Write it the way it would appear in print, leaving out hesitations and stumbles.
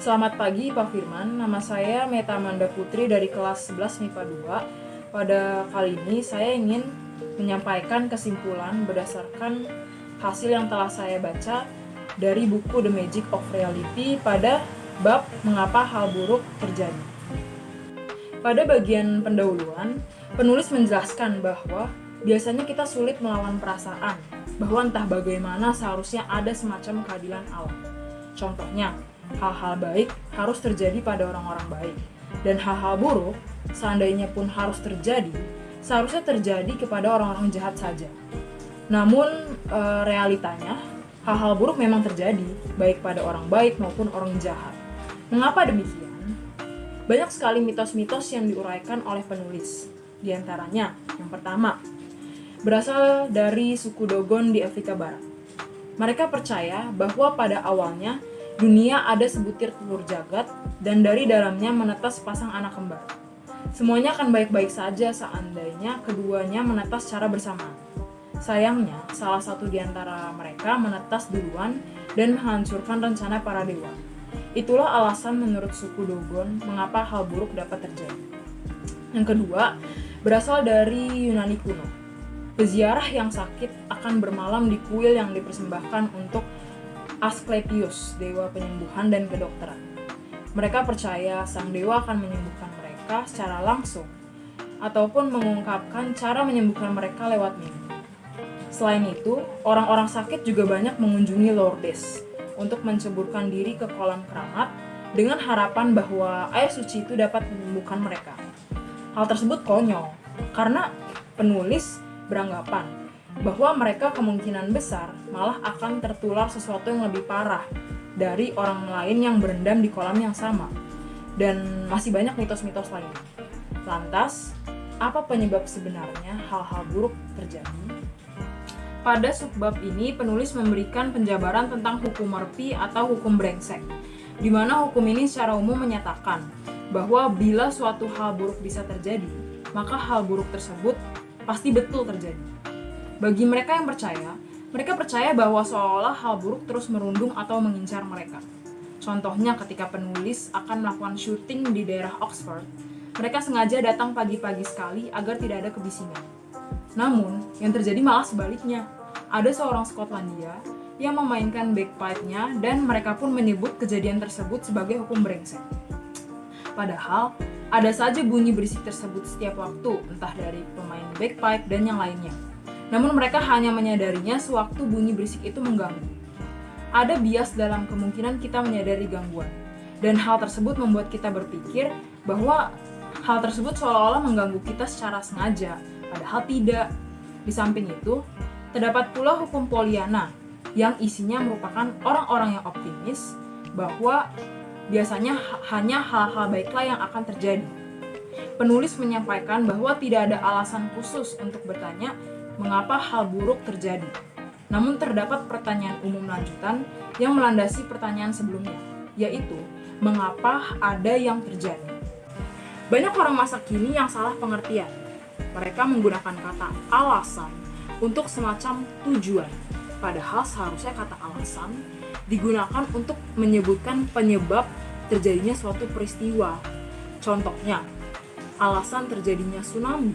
Selamat pagi Pak Firman, nama saya Meta Amanda Putri dari kelas 11 MIPA 2. Pada kali ini saya ingin menyampaikan kesimpulan berdasarkan hasil yang telah saya baca dari buku The Magic of Reality pada bab Mengapa Hal Buruk Terjadi. Pada bagian pendahuluan, penulis menjelaskan bahwa biasanya kita sulit melawan perasaan, bahwa entah bagaimana seharusnya ada semacam keadilan alam. Contohnya, hal-hal baik harus terjadi pada orang-orang baik, dan hal-hal buruk, seandainya pun harus terjadi, seharusnya terjadi kepada orang-orang jahat saja. Namun, realitanya, hal-hal buruk memang terjadi, baik pada orang baik maupun orang jahat. Mengapa demikian? Banyak sekali mitos-mitos yang diuraikan oleh penulis. Di antaranya, yang pertama, berasal dari suku Dogon di Afrika Barat. Mereka percaya bahwa pada awalnya dunia ada sebutir telur jagat dan dari dalamnya menetas sepasang anak kembar. Semuanya akan baik-baik saja seandainya keduanya menetas secara bersamaan. Sayangnya, salah satu di antara mereka menetas duluan dan menghancurkan rencana para dewa. Itulah alasan menurut suku Dogon mengapa hal buruk dapat terjadi. Yang kedua, berasal dari Yunani kuno. Peziarah yang sakit akan bermalam di kuil yang dipersembahkan untuk Asklepios, dewa penyembuhan dan kedokteran. Mereka percaya sang dewa akan menyembuhkan mereka secara langsung ataupun mengungkapkan cara menyembuhkan mereka lewat mimpi. Selain itu, orang-orang sakit juga banyak mengunjungi Lourdes untuk menceburkan diri ke kolam keramat dengan harapan bahwa air suci itu dapat menyembuhkan mereka. Hal tersebut konyol karena penulis beranggapan bahwa mereka kemungkinan besar malah akan tertular sesuatu yang lebih parah dari orang lain yang berendam di kolam yang sama. Dan masih banyak mitos-mitos lain. Lantas, apa penyebab sebenarnya hal-hal buruk terjadi? Pada subbab ini, penulis memberikan penjabaran tentang hukum Murphy atau hukum brengsek, di mana hukum ini secara umum menyatakan bahwa bila suatu hal buruk bisa terjadi, maka hal buruk tersebut pasti betul terjadi. Bagi mereka yang percaya, mereka percaya bahwa seolah hal buruk terus merundung atau mengincar mereka. Contohnya ketika penulis akan melakukan syuting di daerah Oxford, mereka sengaja datang pagi-pagi sekali agar tidak ada kebisingan. Namun, yang terjadi malah sebaliknya. Ada seorang Skotlandia yang memainkan bagpipe-nya dan mereka pun menyebut kejadian tersebut sebagai hukum brengsek. Padahal, ada saja bunyi berisik tersebut setiap waktu, entah dari pemain bagpipe dan yang lainnya. Namun mereka hanya menyadarinya sewaktu bunyi berisik itu mengganggu. Ada bias dalam kemungkinan kita menyadari gangguan, dan hal tersebut membuat kita berpikir bahwa hal tersebut seolah-olah mengganggu kita secara sengaja, padahal tidak. Di samping itu, terdapat pula hukum Pollyanna yang isinya merupakan orang-orang yang optimis bahwa biasanya hanya hal-hal baiklah yang akan terjadi. Penulis menyampaikan bahwa tidak ada alasan khusus untuk bertanya mengapa hal buruk terjadi. Namun terdapat pertanyaan umum lanjutan yang melandasi pertanyaan sebelumnya, yaitu mengapa ada yang terjadi. Banyak orang masa kini yang salah pengertian. Mereka menggunakan kata alasan untuk semacam tujuan, padahal seharusnya kata alasan digunakan untuk menyebutkan penyebab terjadinya suatu peristiwa. Contohnya, alasan terjadinya tsunami